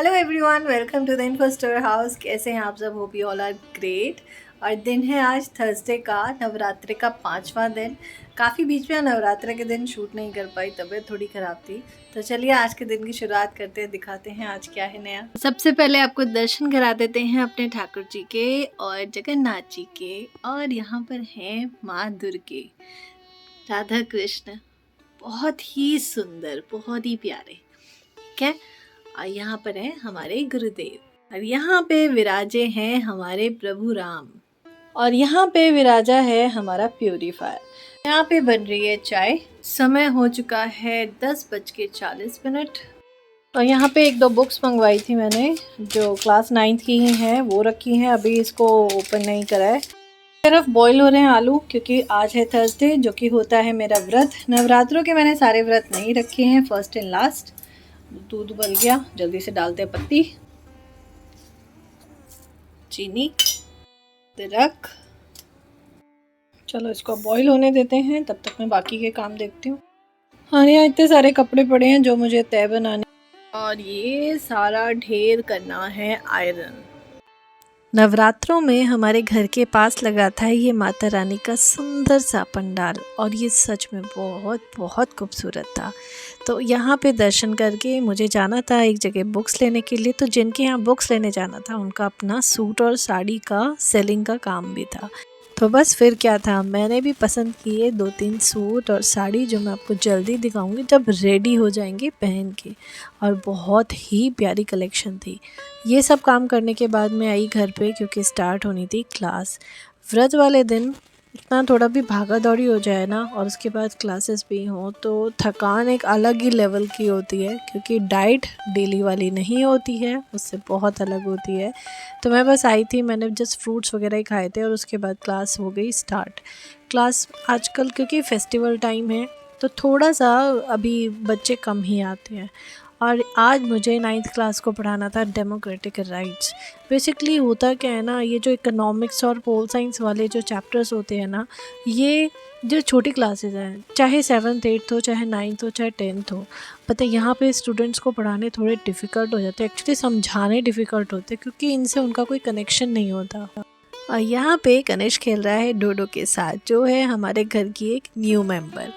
Hello everyone, welcome to the info store house. कैसे हैं आप सब? Hope you all are great. और दिन है आज थर्सडे का, नवरात्रि का 5वां दिन। काफ़ी बीच में नवरात्रि के दिन शूट नहीं कर पाई, तबीयत थोड़ी ख़राब थी। तो चलिए आज के दिन की शुरुआत करते हैं, दिखाते हैं आज क्या है नया। सबसे पहले आपको दर्शन करा देते हैं अपने ठाकुर जी के और जगन्नाथ जी के। और यहाँ पर हैं माँ दुर्गे, राधा कृष्ण, बहुत ही सुंदर, बहुत ही प्यारे। ठीक है। और यहाँ पर है हमारे गुरुदेव, और यहाँ पे विराजे हैं हमारे प्रभु राम, और यहाँ पे विराजा है हमारा प्यूरीफायर। यहाँ पे बन रही है चाय। समय हो चुका है 10:40। और यहाँ पे एक दो बुक्स मंगवाई थी मैंने, जो क्लास 9th की ही हैं, वो रखी हैं। अभी इसको ओपन नहीं करा है। तरफ बॉईल हो रहे हैं आलू, क्योंकि आज है थर्सडे, जो कि होता है मेरा व्रत। नवरात्रों के मैंने सारे व्रत नहीं रखे हैं, फर्स्ट एंड लास्ट। दूध उबल गया, जल्दी से डालते हैं पत्ती, चीनी, अदरक। चलो इसको बॉईल होने देते हैं, तब तक मैं बाकी के काम देखती हूँ। हाँ, यहाँ इतने सारे कपड़े पड़े हैं जो मुझे तय बनाने, और ये सारा ढेर करना है आयरन। नवरात्रों में हमारे घर के पास लगा था ये माता रानी का सुंदर सा पंडाल, और ये सच में बहुत बहुत खूबसूरत था। तो यहाँ पे दर्शन करके मुझे जाना था एक जगह बुक्स लेने के लिए। तो जिनके यहाँ बुक्स लेने जाना था उनका अपना सूट और साड़ी का सेलिंग का काम भी था। तो बस फिर क्या था, मैंने भी पसंद किए 2-3 सूट और साड़ी, जो मैं आपको जल्दी दिखाऊंगी जब रेडी हो जाएंगे पहन के। और बहुत ही प्यारी कलेक्शन थी। ये सब काम करने के बाद मैं आई घर पे, क्योंकि स्टार्ट होनी थी क्लास। व्रत वाले दिन इतना थोड़ा भी भागा दौड़ी हो जाए ना, और उसके बाद क्लासेस भी हों, तो थकान एक अलग ही लेवल की होती है, क्योंकि डाइट डेली वाली नहीं होती है, उससे बहुत अलग होती है। तो मैं बस आई थी, मैंने जस्ट फ्रूट्स वगैरह ही खाए थे, और उसके बाद क्लास हो गई स्टार्ट। क्लास आजकल क्योंकि फेस्टिवल टाइम है, तो थोड़ा सा अभी बच्चे कम ही आते हैं। और आज मुझे 9th क्लास को पढ़ाना था डेमोक्रेटिक राइट्स। बेसिकली होता क्या है ना, ये जो इकोनॉमिक्स और पोल साइंस वाले जो चैप्टर्स होते हैं ना, ये जो छोटी क्लासेस हैं, चाहे 7th 8th हो, चाहे 9th हो, चाहे 10th हो, पता है यहाँ पे स्टूडेंट्स को पढ़ाने थोड़े डिफ़िकल्ट हो जाते हैं, एक्चुअली समझाने डिफ़िकल्ट होते हैं, क्योंकि इनसे उनका कोई कनेक्शन नहीं होता। और यहाँ पे कनिष्क खेल रहा है डोडो के साथ, जो है हमारे घर की एक न्यू मेंबर।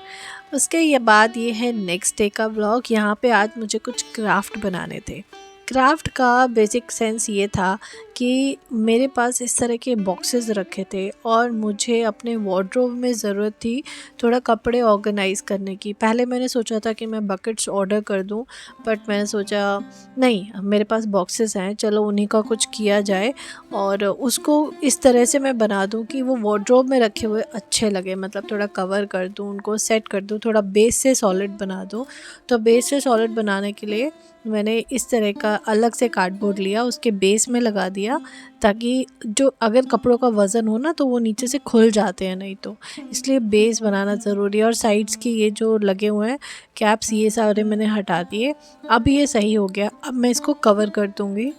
उसके ये बाद ये है नेक्स्ट डे का व्लॉग। यहाँ पे आज मुझे कुछ क्राफ्ट बनाने थे। क्राफ्ट का बेसिक सेंस ये था कि मेरे पास इस तरह के बॉक्सेस रखे थे, और मुझे अपने वार्डरोब में ज़रूरत थी थोड़ा कपड़े ऑर्गेनाइज़ करने की। पहले मैंने सोचा था कि मैं बकेट्स ऑर्डर कर दूं, बट मैंने सोचा नहीं, मेरे पास बॉक्सेस हैं, चलो उन्हीं का कुछ किया जाए, और उसको इस तरह से मैं बना दूं कि वो वार्डरोब में रखे हुए अच्छे लगे। मतलब थोड़ा कवर कर दूं, उनको सेट कर दूं, थोड़ा बेस से सॉलिड बना दूं। तो बेस से सॉलिड बनाने के लिए मैंने इस तरह का अलग से कार्डबोर्ड लिया, उसके बेस में लगा दिया, ताकि जो अगर कपड़ों का वज़न हो ना, तो वो नीचे से खुल जाते हैं, नहीं तो इसलिए बेस बनाना ज़रूरी है। और साइड्स की ये जो लगे हुए हैं कैप्स, ये सारे मैंने हटा दिए। अब ये सही हो गया। अब मैं इसको कवर कर दूँगी।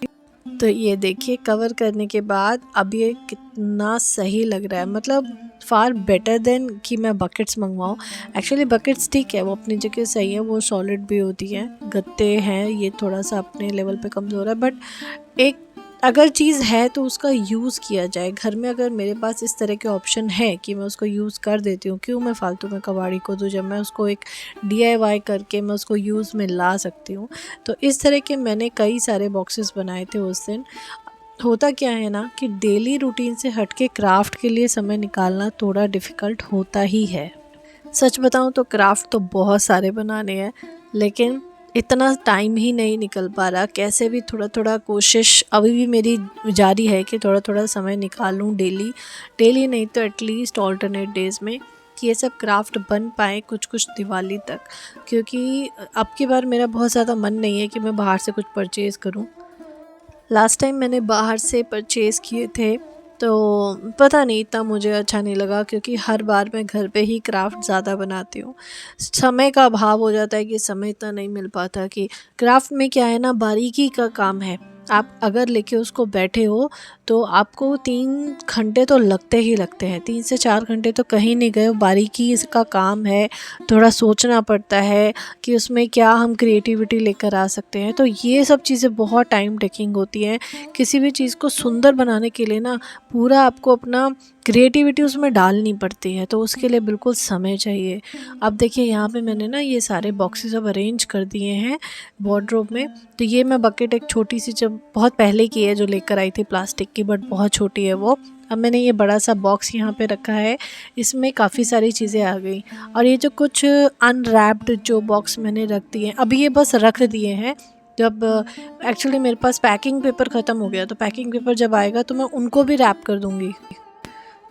तो ये देखिए, कवर करने के बाद अब ये कितना सही लग रहा है, मतलब फ़ार बेटर देन कि मैं बकेट्स मंगवाऊँ। एक्चुअली बकेट्स ठीक है, वो अपनी जगह सही है, वो सॉलिड भी होती हैं। गत्ते हैं, ये थोड़ा सा अपने लेवल पे कमज़ोर है, बट एक अगर चीज़ है तो उसका यूज़ किया जाए। घर में अगर मेरे पास इस तरह के ऑप्शन है कि मैं उसको यूज़ कर देती हूँ, क्यों मैं फालतू में कबाड़ी को दूँ, जब मैं उसको एक DIY करके मैं उसको यूज़ में ला सकती हूँ। तो इस तरह के मैंने कई सारे बॉक्सेस बनाए थे उस दिन। होता क्या है ना कि डेली रूटीन से हट के क्राफ्ट के लिए समय निकालना थोड़ा डिफ़िकल्ट होता ही है। सच बताऊँ तो क्राफ्ट तो बहुत सारे बनाने हैं, लेकिन इतना टाइम ही नहीं निकल पा रहा। कैसे भी थोड़ा थोड़ा कोशिश अभी भी मेरी जारी है कि थोड़ा थोड़ा समय निकालूं, डेली नहीं तो एटलीस्ट ऑल्टरनेट डेज़ में, कि ये सब क्राफ्ट बन पाए कुछ कुछ दिवाली तक। क्योंकि अब की बार मेरा बहुत ज़्यादा मन नहीं है कि मैं बाहर से कुछ परचेज़ करूं। लास्ट टाइम मैंने बाहर से परचेज़ किए थे, तो पता नहीं, इतना मुझे अच्छा नहीं लगा, क्योंकि हर बार मैं घर पे ही क्राफ्ट ज़्यादा बनाती हूँ। समय का अभाव हो जाता है कि समय इतना नहीं मिल पाता। कि क्राफ्ट में क्या है ना, बारीकी का काम है, आप अगर लेके उसको बैठे हो तो आपको 3 घंटे तो लगते ही लगते हैं, 3 से 4 घंटे तो कहीं नहीं गए। बारीकी इसका काम है, थोड़ा सोचना पड़ता है कि उसमें क्या हम क्रिएटिविटी लेकर आ सकते हैं। तो ये सब चीज़ें बहुत टाइम टेकिंग होती हैं। किसी भी चीज़ को सुंदर बनाने के लिए ना पूरा आपको अपना क्रिएटिविटी उसमें डालनी पड़ती है, तो उसके लिए बिल्कुल समय चाहिए। अब देखिए यहाँ पे मैंने ना ये सारे बॉक्सेस अब अरेंज कर दिए हैं वार्डरोब में। तो ये मैं बकेट एक छोटी सी जब बहुत पहले की है जो लेकर आई थी प्लास्टिक की, बट बहुत छोटी है वो। अब मैंने ये बड़ा सा बॉक्स यहाँ पे रखा है, इसमें काफ़ी सारी चीज़ें आ गई। और ये जो कुछ अनरैप्ड जो बॉक्स मैंने रख दिए हैं, अभी ये बस रख दिए हैं। जब एक्चुअली मेरे पास पैकिंग पेपर ख़त्म हो गया, तो पैकिंग पेपर जब आएगा तो मैं उनको भी रैप कर दूँगी।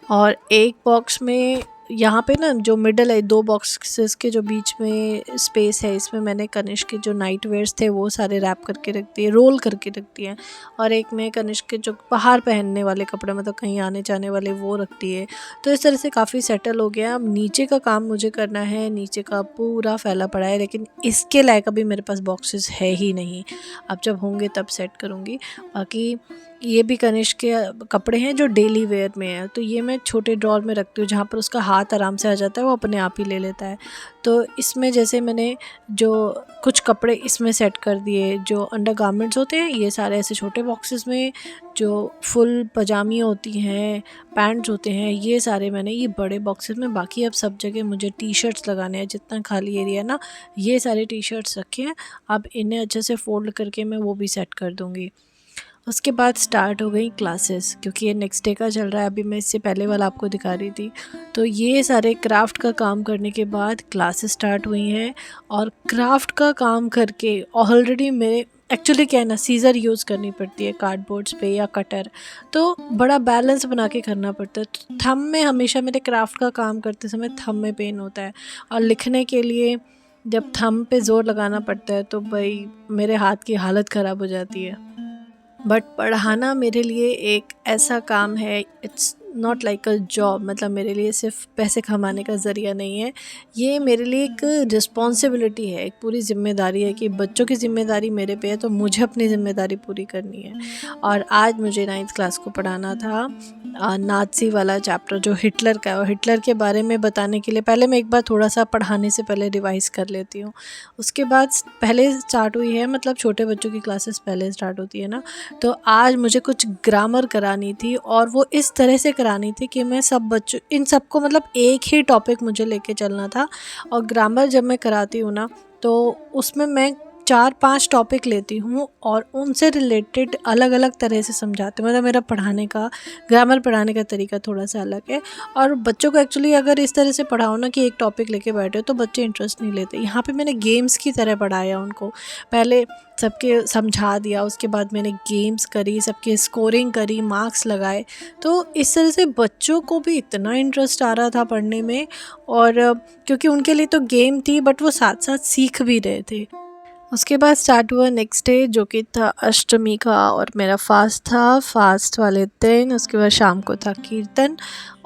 और एक बॉक्स में यहाँ पे ना जो मिडल है, 2 बॉक्सेस के जो बीच में स्पेस है, इसमें मैंने कनिष्क के जो नाइट वेयर्स थे वो सारे रैप करके रख दिए, रोल करके रख दिए। और एक में कनिष्क के जो बाहर पहनने वाले कपड़े, मतलब कहीं आने जाने वाले, वो रख दिए। तो इस तरह से काफ़ी सेटल हो गया। अब नीचे का काम मुझे करना है, नीचे का पूरा फैला पड़ा है, लेकिन इसके लायक अभी मेरे पास बॉक्सेस है ही नहीं। अब जब होंगे तब सेट करूँगी। बाकी ये भी कनिष्क के कपड़े हैं जो डेली वेयर में है, तो ये मैं छोटे ड्रॉर में रखती हूँ जहाँ पर उसका हाथ आराम से आ जाता है, वो अपने आप ही ले लेता है। तो इसमें जैसे मैंने जो कुछ कपड़े इसमें सेट कर दिए, जो अंडर गारमेंट्स होते हैं ये सारे ऐसे छोटे बॉक्सेस में, जो फुल पजामी होती हैं, पैंट्स होते हैं, ये सारे मैंने ये बड़े बॉक्सेस में। बाकी अब सब जगह मुझे टी शर्ट्स लगाने हैं, जितना खाली एरिया है ना ये सारे टी शर्ट्स रखे हैं। अब इन्हें अच्छे से फोल्ड करके मैं वो भी सेट कर दूँगी। उसके बाद स्टार्ट हो गई क्लासेस, क्योंकि ये नेक्स्ट डे का चल रहा है। अभी मैं इससे पहले वाला आपको दिखा रही थी। तो ये सारे क्राफ्ट का काम करने के बाद क्लासेस स्टार्ट हुई हैं। और क्राफ्ट का काम करके ऑलरेडी मेरे एक्चुअली क्या है ना, सीज़र यूज़ करनी पड़ती है कार्डबोर्ड्स पे या कटर, तो बड़ा बैलेंस बना के करना पड़ता है। तो थंब में हमेशा मेरे क्राफ्ट का काम करते समय थंब में पेन होता है, और लिखने के लिए जब थंब पे ज़ोर लगाना पड़ता है तो भाई मेरे हाथ की हालत ख़राब हो जाती है। बट पढ़ाना मेरे लिए एक ऐसा काम है, it's not like a job, मतलब मेरे लिए सिर्फ पैसे कमाने का ज़रिया नहीं है, ये मेरे लिए एक रिस्पॉन्सिबिलिटी है, एक पूरी ज़िम्मेदारी है कि बच्चों की ज़िम्मेदारी मेरे पे है, तो मुझे अपनी ज़िम्मेदारी पूरी करनी है। और आज मुझे 9th क्लास को पढ़ाना था नाज़ी वाला चैप्टर जो हिटलर का है, और हिटलर के बारे में बताने के लिए पहले मैं एक बार थोड़ा सा पढ़ाने से पहले रिवाइज़ कर लेती हूँ। उसके बाद पहले स्टार्ट हुई है, मतलब छोटे बच्चों की क्लासेस पहले स्टार्ट होती है ना, तो आज मुझे कुछ ग्रामर करानी थी, और वो इस तरह से करानी थी कि मैं सब बच्चों इन सबको, मतलब एक ही टॉपिक मुझे लेके चलना था। और ग्रामर जब मैं कराती हूँ ना तो उसमें मैं 4-5 टॉपिक लेती हूँ और उनसे रिलेटेड अलग अलग तरह से समझाती हूँ। मतलब मेरा पढ़ाने का, ग्रामर पढ़ाने का तरीका थोड़ा सा अलग है। और बच्चों को एक्चुअली अगर इस तरह से पढ़ाओ ना कि एक टॉपिक लेके बैठे हो, तो बच्चे इंटरेस्ट नहीं लेते। यहाँ पे मैंने गेम्स की तरह पढ़ाया उनको, पहले सबके समझा दिया, उसके बाद मैंने गेम्स करी, सबकी स्कोरिंग करी, मार्क्स लगाए। तो इस तरह से बच्चों को भी इतना इंटरेस्ट आ रहा था पढ़ने में, और क्योंकि उनके लिए तो गेम थी बट वो साथ साथ सीख भी रहे थे। उसके बाद स्टार्ट हुआ नेक्स्ट डे, जो कि था अष्टमी का, और मेरा फास्ट था। फास्ट वाले दिन उसके बाद शाम को था कीर्तन।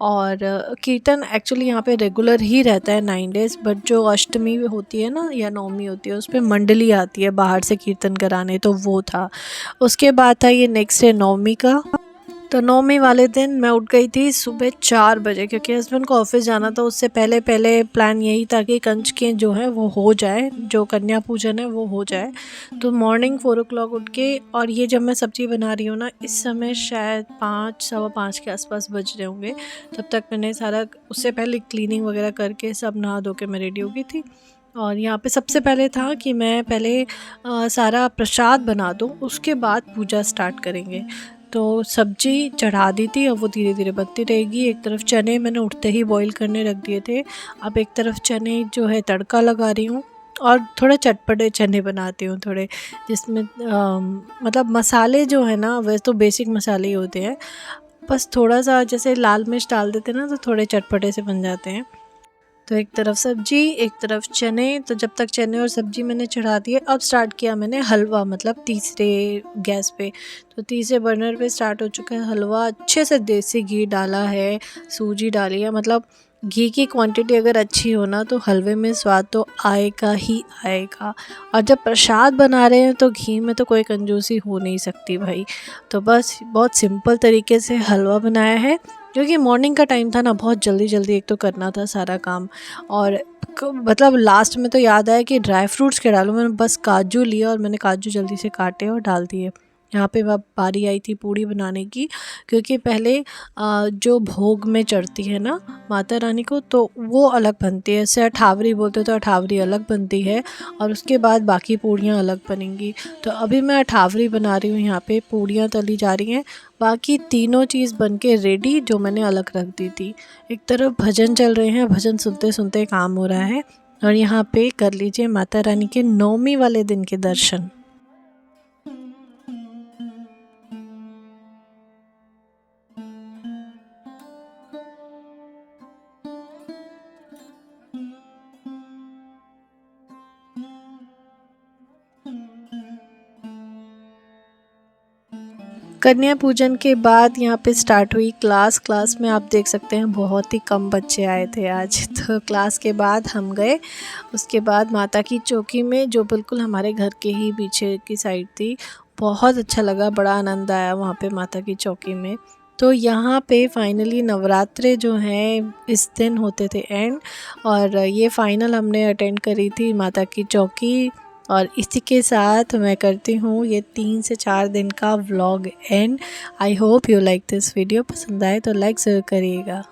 और कीर्तन एक्चुअली यहाँ पे रेगुलर ही रहता है 9 डेज़, बट जो अष्टमी होती है ना या नवमी होती है, उस पर मंडली आती है बाहर से कीर्तन कराने, तो वो था। उसके बाद था ये नेक्स्ट डे नवमी का। तो नवमी वाले दिन मैं उठ गई थी सुबह 4 बजे, क्योंकि हस्बैंड को ऑफिस जाना था। उससे पहले पहले प्लान यही था कि कंजकें जो है वो हो जाए, जो कन्या पूजन है वो हो जाए। तो मॉर्निंग 4 o'clock उठ के, और ये जब मैं सब्ज़ी बना रही हूँ ना, इस समय शायद 5 सवा 5 के आसपास बज रहे होंगे। तब तक मैंने सारा, उससे पहले क्लीनिंग वगैरह करके सब नहा धो के मैं रेडी हो गई थी। और यहाँ पे सबसे पहले था कि मैं पहले सारा प्रसाद बना दूँ, उसके बाद पूजा स्टार्ट करेंगे। तो सब्जी चढ़ा दी थी, अब वो धीरे धीरे बनती रहेगी। एक तरफ चने मैंने उठते ही बॉईल करने रख दिए थे, अब एक तरफ चने जो है तड़का लगा रही हूँ। और थोड़े चटपटे चने बनाती हूँ, थोड़े जिसमें मतलब मसाले जो है ना, वैसे तो बेसिक मसाले ही होते हैं, बस थोड़ा सा जैसे लाल मिर्च डाल देते हैं ना, तो थोड़े चटपटे से बन जाते हैं। तो एक तरफ सब्जी, एक तरफ चने। तो जब तक चने और सब्जी मैंने चढ़ा दिए, अब स्टार्ट किया मैंने हलवा, मतलब तीसरे गैस पे। तो तीसरे बर्नर पे स्टार्ट हो चुका है हलवा। अच्छे से देसी घी डाला है, सूजी डाली है, मतलब घी की क्वांटिटी अगर अच्छी हो ना तो हलवे में स्वाद तो आएगा ही आएगा। और जब प्रसाद बना रहे हैं तो घी में तो कोई कंजूसी हो नहीं सकती भाई। तो बस बहुत सिंपल तरीके से हलवा बनाया है, क्योंकि मॉर्निंग का टाइम था ना, बहुत जल्दी जल्दी एक तो करना था सारा काम। और मतलब लास्ट में तो याद आया कि ड्राई फ्रूट्स क्या डालूं, मैंने बस काजू लिया और मैंने काजू जल्दी से काटे और डाल दिए। यहाँ पे अब बारी आई थी पूड़ी बनाने की, क्योंकि पहले जो भोग में चढ़ती है ना माता रानी को, तो वो अलग बनती है, इसे अठावरी बोलते, तो अठावरी अलग बनती है और उसके बाद बाकी पूड़ियाँ अलग बनेंगी। तो अभी मैं अठावरी बना रही हूँ, यहाँ पे पूड़ियाँ तली जा रही हैं, बाकी तीनों चीज़ बन के रेडी जो मैंने अलग रख दी थी। एक तरफ भजन चल रहे हैं, भजन सुनते सुनते काम हो रहा है, और यहाँ पे कर लीजिए माता रानी के नौमी वाले दिन के दर्शन। कन्या पूजन के बाद यहाँ पे स्टार्ट हुई क्लास में आप देख सकते हैं बहुत ही कम बच्चे आए थे आज। तो क्लास के बाद हम गए, उसके बाद माता की चौकी में, जो बिल्कुल हमारे घर के ही पीछे की साइड थी। बहुत अच्छा लगा, बड़ा आनंद आया वहाँ पे माता की चौकी में। तो यहाँ पे फाइनली नवरात्रे जो हैं इस दिन होते थे एंड, और ये फाइनल हमने अटेंड करी थी माता की चौकी। और इसी के साथ मैं करती हूँ ये 3 से 4 दिन का vlog and. I hope you like this video. पसंद आए तो लाइक ज़रूर करिएगा।